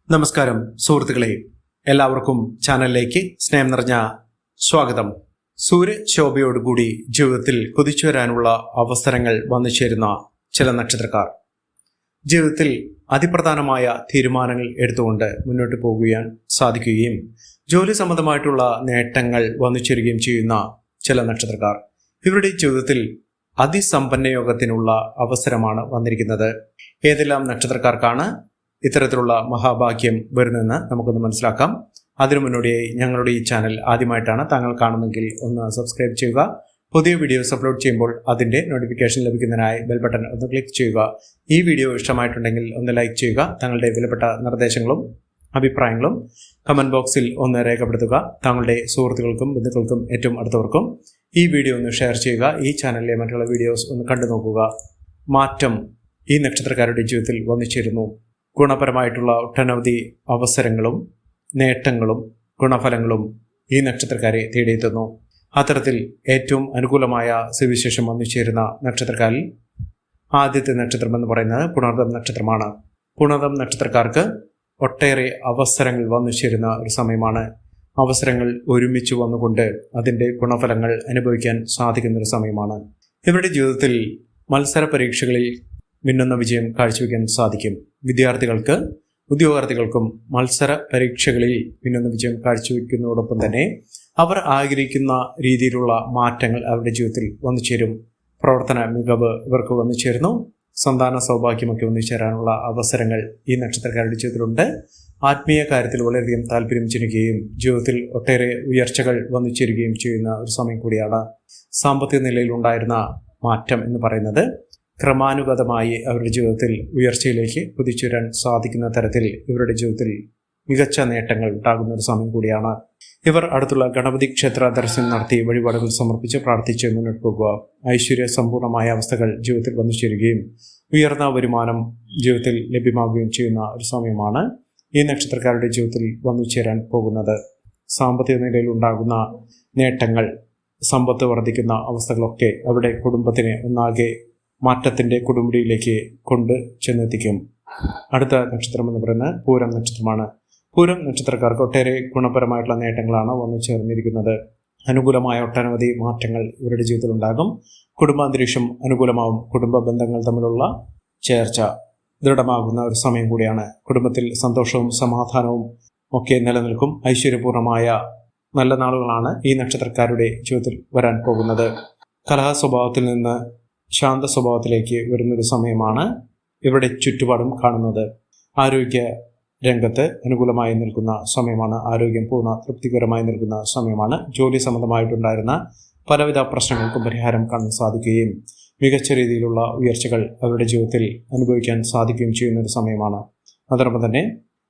നമസ്കാരം സുഹൃത്തുക്കളെ, എല്ലാവർക്കും ചാനലിലേക്ക് സ്നേഹം നിറഞ്ഞ സ്വാഗതം. സൂര്യശോഭയോടുകൂടി ജീവിതത്തിൽ കുതിച്ചു വരാനുള്ള അവസരങ്ങൾ വന്നു ചേരുന്ന ചില നക്ഷത്രക്കാർ ജീവിതത്തിൽ അതിപ്രധാനമായ തീരുമാനങ്ങൾ എടുത്തുകൊണ്ട് മുന്നോട്ട് പോകുവാൻ സാധിക്കുകയും ജോലി സംബന്ധമായിട്ടുള്ള നേട്ടങ്ങൾ വന്നു ചേരുകയും ചെയ്യുന്ന ചില നക്ഷത്രക്കാർ ഇവരുടെ ജീവിതത്തിൽ അതിസമ്പന്ന യോഗത്തിനുള്ള അവസരമാണ് വന്നിരിക്കുന്നത്. ഏതെല്ലാം നക്ഷത്രക്കാർക്കാണ് ഇത്തരത്തിലുള്ള മഹാഭാഗ്യം വരുന്നതെന്ന് നമുക്കൊന്ന് മനസ്സിലാക്കാം. അതിനു മുന്നോടിയായി ഞങ്ങളുടെ ഈ ചാനൽ ആദ്യമായിട്ടാണ് താങ്കൾ കാണുന്നതെങ്കിൽ ഒന്ന് സബ്സ്ക്രൈബ് ചെയ്യുക. പുതിയ വീഡിയോസ് അപ്ലോഡ് ചെയ്യുമ്പോൾ അതിൻ്റെ നോട്ടിഫിക്കേഷൻ ലഭിക്കുന്നതിനായി ബെൽ ബട്ടൺ ഒന്ന് ക്ലിക്ക് ചെയ്യുക. ഈ വീഡിയോ ഇഷ്ടമായിട്ടുണ്ടെങ്കിൽ ഒന്ന് ലൈക്ക് ചെയ്യുക. താങ്കളുടെ വിലപ്പെട്ട നിർദ്ദേശങ്ങളും അഭിപ്രായങ്ങളും കമൻറ്റ് ബോക്സിൽ ഒന്ന് രേഖപ്പെടുത്തുക. താങ്കളുടെ സുഹൃത്തുക്കൾക്കും ബന്ധുക്കൾക്കും ഏറ്റവും അടുത്തവർക്കും ഈ വീഡിയോ ഒന്ന് ഷെയർ ചെയ്യുക. ഈ ചാനലിലെ മറ്റുള്ള വീഡിയോസ് ഒന്ന് കണ്ടു നോക്കുക. മാറ്റം ഈ നക്ഷത്രക്കാരുടെ ജീവിതത്തിൽ വന്നു ചേരുന്നു. ഗുണപരമായിട്ടുള്ള ഒട്ടനവധി അവസരങ്ങളും നേട്ടങ്ങളും ഗുണഫലങ്ങളും ഈ നക്ഷത്രക്കാരെ തേടിയെത്തുന്നു. അത്തരത്തിൽ ഏറ്റവും അനുകൂലമായ സുവിശേഷം വന്നു ചേരുന്ന നക്ഷത്രക്കാരിൽ ആദ്യത്തെ നക്ഷത്രം എന്ന് പറയുന്നത് പുണർദം നക്ഷത്രമാണ്. പുണർദം നക്ഷത്രക്കാർക്ക് ഒട്ടേറെ അവസരങ്ങൾ വന്നു ചേരുന്ന ഒരു സമയമാണ്. അവസരങ്ങൾ ഒരുമിച്ച് വന്നുകൊണ്ട് അതിൻ്റെ ഗുണഫലങ്ങൾ അനുഭവിക്കാൻ സാധിക്കുന്ന ഒരു സമയമാണ്. ഇവരുടെ ജീവിതത്തിൽ മത്സര പരീക്ഷകളിൽ മിന്നുന്ന വിജയം കാഴ്ചവെക്കാൻ സാധിക്കും. വിദ്യാർത്ഥികൾക്ക് ഉദ്യോഗാർത്ഥികൾക്കും മത്സര പരീക്ഷകളിൽ മിന്നുന്ന വിജയം കാഴ്ചവെക്കുന്നതോടൊപ്പം തന്നെ അവർ ആഗ്രഹിക്കുന്ന രീതിയിലുള്ള മാറ്റങ്ങൾ അവരുടെ ജീവിതത്തിൽ വന്നു ചേരും. പ്രവർത്തന മികവ് ഇവർക്ക് വന്നു ചേരുന്നു. സന്താന സൗഭാഗ്യമൊക്കെ വന്നു ചേരാനുള്ള അവസരങ്ങൾ ഈ നക്ഷത്രക്കാരുടെ ജീവിതത്തിലുണ്ട്. ആത്മീയ കാര്യത്തിൽ വളരെയധികം താല്പര്യം ജനിക്കുകയും ജീവിതത്തിൽ ഒട്ടേറെ ഉയർച്ചകൾ വന്നു ചേരുകയും ചെയ്യുന്ന ഒരു സമയം കൂടിയാണ്. സാമ്പത്തിക നിലയിൽ ഉണ്ടായിരുന്ന മാറ്റം എന്ന് പറയുന്നത് ക്രമാനുഗതമായി അവരുടെ ജീവിതത്തിൽ ഉയർച്ചയിലേക്ക് കുതിച്ചുവരാൻ സാധിക്കുന്ന തരത്തിൽ ഇവരുടെ ജീവിതത്തിൽ മികച്ച നേട്ടങ്ങൾ ഉണ്ടാകുന്ന ഒരു സമയം കൂടിയാണ്. ഇവർ അടുത്തുള്ള ഗണപതി ക്ഷേത്ര ദർശനം നടത്തി വഴിപാടുകൾ സമർപ്പിച്ച് പ്രാർത്ഥിച്ച് മുന്നോട്ട് പോകുക. ഐശ്വര്യ സമ്പൂർണമായ അവസ്ഥകൾ ജീവിതത്തിൽ വന്നു ചേരുകയും ഉയർന്ന വരുമാനം ജീവിതത്തിൽ ലഭ്യമാവുകയും ചെയ്യുന്ന ഒരു സമയമാണ് ഈ നക്ഷത്രക്കാരുടെ ജീവിതത്തിൽ വന്നു ചേരാൻ പോകുന്നത്. സാമ്പത്തിക നിലയിൽ ഉണ്ടാകുന്ന നേട്ടങ്ങൾ, സമ്പത്ത് വർദ്ധിക്കുന്ന അവസ്ഥകളൊക്കെ അവരുടെ കുടുംബത്തിനെ ഒന്നാകെ മാറ്റത്തിൻ്റെ കൊടുമുടിയിലേക്ക് കൊണ്ട് ചെന്നെത്തിക്കും. അടുത്ത നക്ഷത്രം എന്ന് പറയുന്നത് പൂരം നക്ഷത്രമാണ്. പൂരം നക്ഷത്രക്കാർക്ക് ഒട്ടേറെ ഗുണപരമായിട്ടുള്ള നേട്ടങ്ങളാണ് വന്നു ചേർന്നിരിക്കുന്നത്. അനുകൂലമായ ഒട്ടനവധി മാറ്റങ്ങൾ ഇവരുടെ ജീവിതത്തിൽ ഉണ്ടാകും. കുടുംബാന്തരീക്ഷം അനുകൂലമാവും. കുടുംബ ബന്ധങ്ങൾ തമ്മിലുള്ള ചേർച്ച ദൃഢമാകുന്ന ഒരു സമയം കൂടിയാണ്. കുടുംബത്തിൽ സന്തോഷവും സമാധാനവും ഒക്കെ നിലനിൽക്കും. ഐശ്വര്യപൂർണമായ നല്ല നാളുകളാണ് ഈ നക്ഷത്രക്കാരുടെ ജീവിതത്തിൽ വരാൻ പോകുന്നത്. കലഹ സ്വഭാവത്തിൽ നിന്ന് ശാന്ത സ്വഭാവത്തിലേക്ക് വരുന്നൊരു സമയമാണ് ഇവിടെ ചുറ്റുപാടും കാണുന്നത്. ആരോഗ്യ രംഗത്ത് അനുകൂലമായി നിൽക്കുന്ന സമയമാണ്. ആരോഗ്യം പൂർണ്ണ തൃപ്തികരമായി നിൽക്കുന്ന സമയമാണ്. ജോലി സംബന്ധമായിട്ടുണ്ടായിരുന്ന പലവിധ പ്രശ്നങ്ങൾക്കും പരിഹാരം കാണാൻ സാധിക്കുകയും മികച്ച രീതിയിലുള്ള ഉയർച്ചകൾ അവരുടെ ജീവിതത്തിൽ അനുഭവിക്കാൻ സാധിക്കുകയും ചെയ്യുന്ന ഒരു സമയമാണ്. അതോടൊപ്പം തന്നെ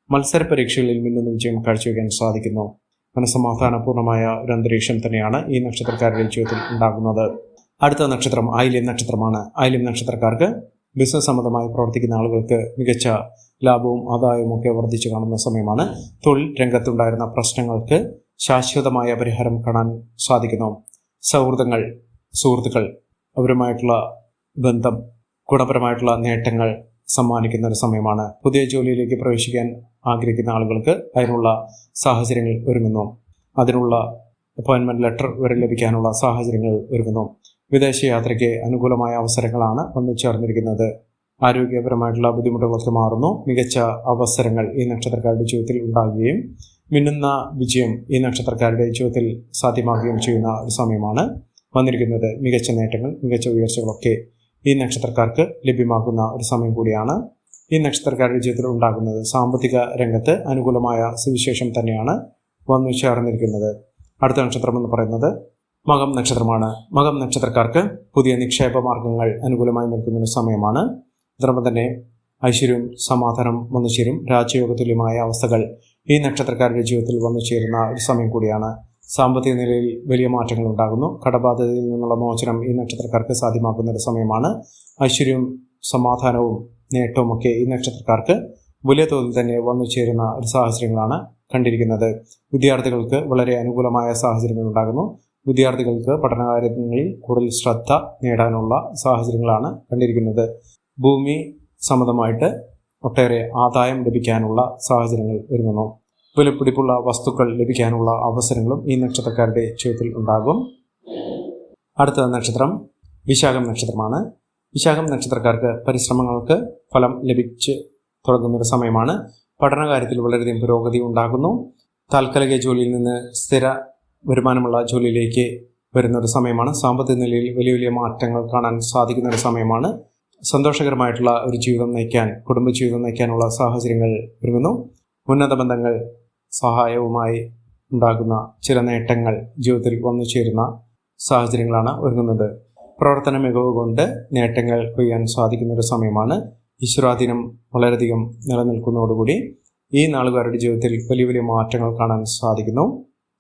മത്സര പരീക്ഷകളിൽ മിന്നുന്ന വിജയം കാഴ്ചവെക്കാൻ സാധിക്കുന്നു. മനസ്സമാധാനപൂർണമായ ഒരു അന്തരീക്ഷം തന്നെയാണ് ഈ നക്ഷത്രക്കാരുടെ ജീവിതത്തിൽ ഉണ്ടാകുന്നത്. അടുത്ത നക്ഷത്രം ആയില്യം നക്ഷത്രമാണ്. ആയില്യം നക്ഷത്രക്കാർക്ക് ബിസിനസ് സംബന്ധമായി പ്രവർത്തിക്കുന്ന ആളുകൾക്ക് മികച്ച ലാഭവും ആദായവും ഒക്കെ വർദ്ധിച്ചു കാണുന്ന സമയമാണ്. തൊഴിൽ രംഗത്തുണ്ടായിരുന്ന പ്രശ്നങ്ങൾക്ക് ശാശ്വതമായ പരിഹാരം കാണാൻ സാധിക്കുന്നു. സുഹൃത്തുക്കൾ അവരുമായിട്ടുള്ള ബന്ധം ഗുണപരമായിട്ടുള്ള നേട്ടങ്ങൾ സമ്മാനിക്കുന്ന ഒരു സമയമാണ്. പുതിയ ജോലിയിലേക്ക് പ്രവേശിക്കാൻ ആഗ്രഹിക്കുന്ന ആളുകൾക്ക് അതിനുള്ള സാഹചര്യങ്ങൾ ഒരുങ്ങുന്നു. അതിനുള്ള അപ്പോയിൻമെൻറ്റ് ലെറ്റർ വരെ ലഭിക്കാനുള്ള സാഹചര്യങ്ങൾ ഒരുങ്ങുന്നു. വിദേശയാത്രയ്ക്ക് അനുകൂലമായ അവസരങ്ങളാണ് വന്നു ചേർന്നിരിക്കുന്നത്. ആരോഗ്യപരമായിട്ടുള്ള ബുദ്ധിമുട്ടുകളൊക്കെ മാറുന്നു. മികച്ച അവസരങ്ങൾ ഈ നക്ഷത്രക്കാരുടെ ജീവിതത്തിൽ ഉണ്ടാകുകയും മിന്നുന്ന വിജയം ഈ നക്ഷത്രക്കാരുടെ ജീവിതത്തിൽ സാധ്യമാകുകയും ചെയ്യുന്ന ഒരു സമയമാണ് വന്നിരിക്കുന്നത്. മികച്ച നേട്ടങ്ങൾ, മികച്ച ഉയർച്ചകളൊക്കെ ഈ നക്ഷത്രക്കാർക്ക് ലഭ്യമാകുന്ന ഒരു സമയം കൂടിയാണ് ഈ നക്ഷത്രക്കാരുടെ ജീവിതത്തിൽ ഉണ്ടാകുന്നത്. സാമ്പത്തിക രംഗത്ത് അനുകൂലമായ സുവിശേഷം തന്നെയാണ് വന്നു ചേർന്നിരിക്കുന്നത്. അടുത്ത നക്ഷത്രം എന്ന് പറയുന്നത് മകം നക്ഷത്രമാണ്. മകം നക്ഷത്രക്കാർക്ക് പുതിയ നിക്ഷേപ മാർഗങ്ങൾ അനുകൂലമായി നിൽക്കുന്ന സമയമാണ്. അതോടൊപ്പം തന്നെ ഐശ്വര്യവും സമാധാനം വന്നു ചേരും. രാജയോഗ തുല്യമായ അവസ്ഥകൾ ഈ നക്ഷത്രക്കാരുടെ ജീവിതത്തിൽ വന്നു ചേരുന്ന ഒരു സമയം കൂടിയാണ്. സാമ്പത്തിക നിലയിൽ വലിയ മാറ്റങ്ങൾ ഉണ്ടാകുന്നു. കടബാധ്യതയിൽ നിന്നുള്ള മോചനം ഈ നക്ഷത്രക്കാർക്ക് സാധ്യമാക്കുന്ന ഒരു സമയമാണ്. ഐശ്വര്യവും സമാധാനവും നേട്ടവും ഒക്കെ ഈ നക്ഷത്രക്കാർക്ക് വലിയ തോതിൽ തന്നെ വന്നു ചേരുന്ന ഒരു സാഹചര്യങ്ങളാണ് കണ്ടിരിക്കുന്നത്. വിദ്യാർത്ഥികൾക്ക് വളരെ അനുകൂലമായ സാഹചര്യങ്ങൾ ഉണ്ടാകുന്നു. വിദ്യാർത്ഥികൾക്ക് പഠനകാര്യങ്ങളിൽ കൂടുതൽ ശ്രദ്ധ നേടാനുള്ള സാഹചര്യങ്ങളാണ് കണ്ടിരിക്കുന്നത്. ഭൂമി സംബന്ധമായിട്ട് ഒട്ടേറെ ആദായം ലഭിക്കാനുള്ള സാഹചര്യങ്ങൾ ഒരുങ്ങുന്നു. വിലപിടിപ്പുള്ള വസ്തുക്കൾ ലഭിക്കാനുള്ള അവസരങ്ങളും ഈ നക്ഷത്രക്കാരുടെ ജീവിതത്തിൽ ഉണ്ടാകും. അടുത്ത നക്ഷത്രം വിശാഖം നക്ഷത്രമാണ്. വിശാഖം നക്ഷത്രക്കാർക്ക് പരിശ്രമങ്ങൾക്ക് ഫലം ലഭിച്ച് തുടങ്ങുന്നൊരു സമയമാണ്. പഠനകാര്യത്തിൽ വളരെയധികം പുരോഗതി ഉണ്ടാകുന്നു. താൽക്കാലിക ജോലിയിൽ നിന്ന് സ്ഥിര വരുമാനമുള്ള ജോലിയിലേക്ക് വരുന്നൊരു സമയമാണ്. സാമ്പത്തിക നിലയിൽ വലിയ വലിയ മാറ്റങ്ങൾ കാണാൻ സാധിക്കുന്ന ഒരു സമയമാണ്. സന്തോഷകരമായിട്ടുള്ള ഒരു ജീവിതം നയിക്കാൻ, കുടുംബജീവിതം നയിക്കാനുള്ള സാഹചര്യങ്ങൾ ഒരുങ്ങുന്നു. ഉന്നത ബന്ധങ്ങൾ സഹായവുമായി ഉണ്ടാകുന്ന ചില നേട്ടങ്ങൾ ജീവിതത്തിൽ വന്നു ചേരുന്ന സാഹചര്യങ്ങളാണ് ഒരുങ്ങുന്നത്. പ്രവർത്തന മികവ് കൊണ്ട് നേട്ടങ്ങൾ കൊയ്യാൻ സാധിക്കുന്ന ഒരു സമയമാണ്. ഈശ്വരാധീനം വളരെയധികം നിലനിൽക്കുന്നതോടുകൂടി ഈ നാളുകാരുടെ ജീവിതത്തിൽ വലിയ വലിയ മാറ്റങ്ങൾ കാണാൻ സാധിക്കുന്നു.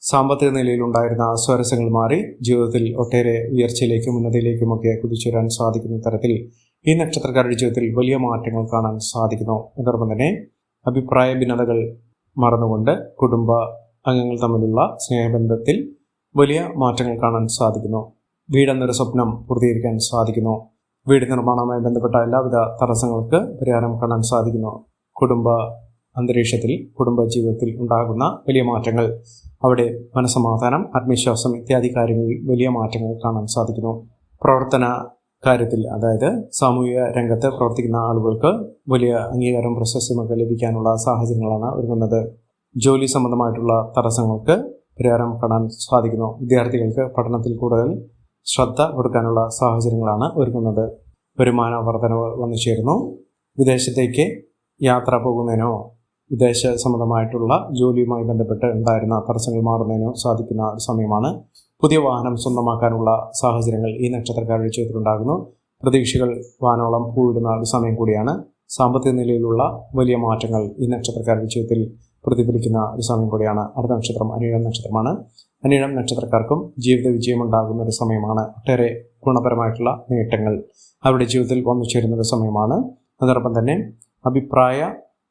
സാമ്പത്തിക നിലയിലുണ്ടായിരുന്ന സ്വാരസ്യങ്ങൾ മാറി ജീവിതത്തിൽ ഒട്ടേറെ ഉയർച്ചയിലേക്കും ഉന്നതിയിലേക്കുമൊക്കെ കുതിച്ചുവരാൻ സാധിക്കുന്ന തരത്തിൽ ഈ നക്ഷത്രക്കാരുടെ ജീവിതത്തിൽ വലിയ മാറ്റങ്ങൾ കാണാൻ സാധിക്കുന്നു. അതോടൊപ്പം തന്നെ അഭിപ്രായ ഭിന്നതകൾ മറന്നുകൊണ്ട് കുടുംബ അംഗങ്ങൾ തമ്മിലുള്ള സ്നേഹബന്ധത്തിൽ വലിയ മാറ്റങ്ങൾ കാണാൻ സാധിക്കുന്നു. വീടെന്നൊരു സ്വപ്നം പൂർത്തീകരിക്കാൻ സാധിക്കുന്നു. വീട് നിർമ്മാണവുമായി ബന്ധപ്പെട്ട എല്ലാവിധ തടസ്സങ്ങൾക്ക് പരിഹാരം കാണാൻ സാധിക്കുന്നു. കുടുംബ അന്തരീക്ഷത്തിൽ, കുടുംബ ജീവിതത്തിൽ ഉണ്ടാകുന്ന വലിയ മാറ്റങ്ങൾ, അവിടെ മനസ്സമാധാനം, ആത്മവിശ്വാസം ഇത്യാദി കാര്യങ്ങളിൽ വലിയ മാറ്റങ്ങൾ കാണാൻ സാധിക്കുന്നു. പ്രവർത്തന കാര്യത്തിൽ, അതായത് സാമൂഹിക രംഗത്ത് പ്രവർത്തിക്കുന്ന ആളുകൾക്ക് വലിയ അംഗീകാരം, പ്രശസ്തിയുമൊക്കെ ലഭിക്കാനുള്ള സാഹചര്യങ്ങളാണ് ഒരുങ്ങുന്നത്. ജോലി സംബന്ധമായിട്ടുള്ള തടസ്സങ്ങൾക്ക് പരിഹാരം കാണാൻ സാധിക്കുന്നു. വിദ്യാർത്ഥികൾക്ക് പഠനത്തിൽ കൂടുതൽ ശ്രദ്ധ കൊടുക്കാനുള്ള സാഹചര്യങ്ങളാണ് ഒരുങ്ങുന്നത്. വരുമാന വർധനവ് വന്നു ചേരുന്നു. വിദേശത്തേക്ക് യാത്ര പോകുന്നതിനോ വിദേശ സംബന്ധമായിട്ടുള്ള ജോലിയുമായി ബന്ധപ്പെട്ട് ഉണ്ടായിരുന്ന തടസ്സങ്ങൾ മാറുന്നതിനോ സാധിക്കുന്ന ഒരു സമയമാണ്. പുതിയ വാഹനം സ്വന്തമാക്കാനുള്ള സാഹചര്യങ്ങൾ ഈ നക്ഷത്രക്കാരുടെ ജീവിതത്തിലുണ്ടാകുന്നു. പ്രതീക്ഷകൾ വാനോളം പൂവിടുന്ന ഒരു സമയം കൂടിയാണ്. സാമ്പത്തിക നിലയിലുള്ള വലിയ മാറ്റങ്ങൾ ഈ നക്ഷത്രക്കാരുടെ ജീവിതത്തിൽ പ്രതിഫലിക്കുന്ന ഒരു സമയം കൂടിയാണ്. അടുത്ത നക്ഷത്രം അനിഴം നക്ഷത്രമാണ്. അനിഴം നക്ഷത്രക്കാർക്കും ജീവിത വിജയമുണ്ടാകുന്ന ഒരു സമയമാണ്. ഒട്ടേറെ ഗുണപരമായിട്ടുള്ള നേട്ടങ്ങൾ അവരുടെ ജീവിതത്തിൽ വന്നു ചേരുന്ന ഒരു സമയമാണ്. അതോടൊപ്പം തന്നെ അഭിപ്രായ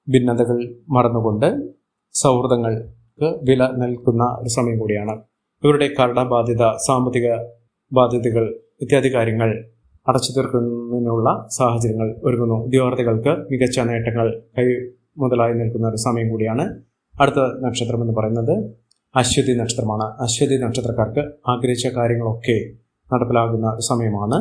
ഭിന്നതകൾ മറന്നുകൊണ്ട് സൗഹൃദങ്ങൾക്ക് വില നൽകുന്ന ഒരു സമയം കൂടിയാണ്. ഇവരുടെ കടബാധ്യത, സാമ്പത്തിക ബാധ്യതകൾ ഇത്യാദി കാര്യങ്ങൾ അടച്ചു തീർക്കുന്നതിനുള്ള സാഹചര്യങ്ങൾ ഒരുങ്ങുന്നു. ഉദ്യോഗാർത്ഥികൾക്ക് മികച്ച നേട്ടങ്ങൾ കൈ മുതലായി നിൽക്കുന്ന ഒരു സമയം കൂടിയാണ്. അടുത്ത നക്ഷത്രം എന്ന് പറയുന്നത് അശ്വതി നക്ഷത്രമാണ്. അശ്വതി നക്ഷത്രക്കാർക്ക് ആഗ്രഹിച്ച കാര്യങ്ങളൊക്കെ നടപ്പിലാകുന്ന ഒരു സമയമാണ്.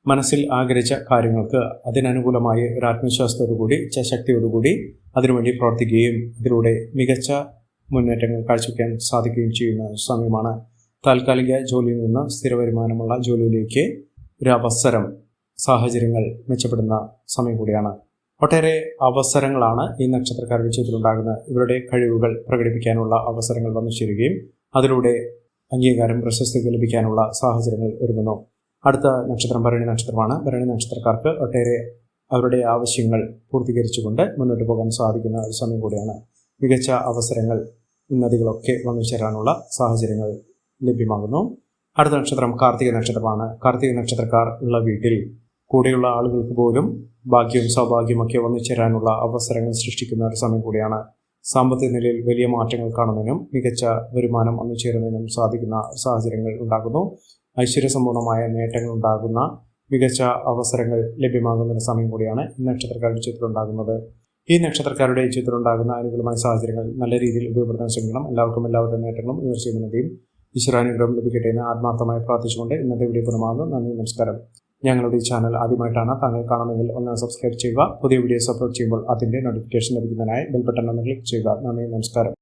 മനസ്സിൽ ആഗ്രഹിച്ച കാര്യങ്ങൾക്ക് അതിനനുകൂലമായി ഒരു ആത്മവിശ്വാസത്തോടുകൂടി, ഇച്ഛാശക്തിയോടുകൂടി അതിനുവേണ്ടി പ്രവർത്തിക്കുകയും ഇതിലൂടെ മികച്ച മുന്നേറ്റങ്ങൾ കാഴ്ചവെക്കാൻ സാധിക്കുകയും ചെയ്യുന്ന സമയമാണ്. താൽക്കാലിക ജോലിയിൽ നിന്ന് സ്ഥിര വരുമാനമുള്ള ജോലിയിലേക്ക് ഒരു അവസരം, സാഹചര്യങ്ങൾ മെച്ചപ്പെടുന്ന സമയം കൂടിയാണ്. ഒട്ടേറെ അവസരങ്ങളാണ് ഈ നക്ഷത്രക്കാരുടെ ജീവിതത്തിലുണ്ടാകുന്നത്. ഇവരുടെ കഴിവുകൾ പ്രകടിപ്പിക്കാനുള്ള അവസരങ്ങൾ വന്നു ചേരുകയും അതിലൂടെ അംഗീകാരം, പ്രശസ്തി ലഭിക്കാനുള്ള സാഹചര്യങ്ങൾ ഒരുങ്ങുന്നു. അടുത്ത നക്ഷത്രം ഭരണി നക്ഷത്രമാണ്. ഭരണി നക്ഷത്രക്കാർക്ക് ഒട്ടേറെ അവരുടെ ആവശ്യങ്ങൾ പൂർത്തീകരിച്ചുകൊണ്ട് മുന്നോട്ട് പോകാൻ സാധിക്കുന്ന ഒരു സമയം കൂടിയാണ്. മികച്ച അവസരങ്ങൾ, ഉന്നതികളൊക്കെ വന്നു ചേരാനുള്ള സാഹചര്യങ്ങൾ ലഭ്യമാകുന്നു. അടുത്ത നക്ഷത്രം കാർത്തിക നക്ഷത്രമാണ്. കാർത്തിക നക്ഷത്രക്കാർ ഉള്ള വീട്ടിൽ കൂടെയുള്ള ആളുകൾക്ക് പോലും ഭാഗ്യവും സൗഭാഗ്യമൊക്കെ വന്നു ചേരാനുള്ള അവസരങ്ങൾ സൃഷ്ടിക്കുന്ന ഒരു സമയം കൂടിയാണ്. സാമ്പത്തിക നിലയിൽ വലിയ മാറ്റങ്ങൾ കാണുന്നതിനും മികച്ച വരുമാനം വന്നു ചേരുന്നതിനും സാധിക്കുന്ന സാഹചര്യങ്ങൾ ഉണ്ടാകുന്നു. ഐശ്വര്യസമ്പൂർണമായ നേട്ടങ്ങൾ ഉണ്ടാകുന്ന മികച്ച അവസരങ്ങൾ ലഭ്യമാകുന്ന ഒരു സമയം കൂടിയാണ് ഈ നക്ഷത്രക്കാരുടെ ജീവിതത്തിലുണ്ടാകുന്നത്. ഈ നക്ഷത്രക്കാരുടെ ജീവിതത്തിലുണ്ടാകുന്ന അനുകൂലമായ സാഹചര്യങ്ങൾ നല്ല രീതിയിൽ ഉപയോഗപ്പെടുത്താൻ ശ്രമിക്കണം. എല്ലാവർക്കും എല്ലാവിധ നേട്ടങ്ങളും ഉയർച്ചയുന്നതിയും ഈശ്വരാനുഗ്രഹം ലഭിക്കട്ടെ എന്ന് ആത്മാർത്ഥമായി പ്രാർത്ഥിച്ചുകൊണ്ട് ഇന്നത്തെ വീഡിയോ പൂർണ്ണമാകുന്നു. നന്ദി, നമസ്കാരം. ഞങ്ങളുടെ ഈ ചാനൽ ആദ്യമായിട്ടാണ് താങ്കൾ കാണുമെങ്കിൽ ഒന്ന് സബ്സ്ക്രൈബ് ചെയ്യുക. പുതിയ വീഡിയോസ് അപ്ലോഡ് ചെയ്യുമ്പോൾ അതിൻ്റെ നോട്ടിഫിക്കേഷൻ ലഭിക്കുന്നതിനായി ബെൽ ബട്ടൺ ഒന്ന് ക്ലിക്ക് ചെയ്യുക. നന്ദി, നമസ്കാരം.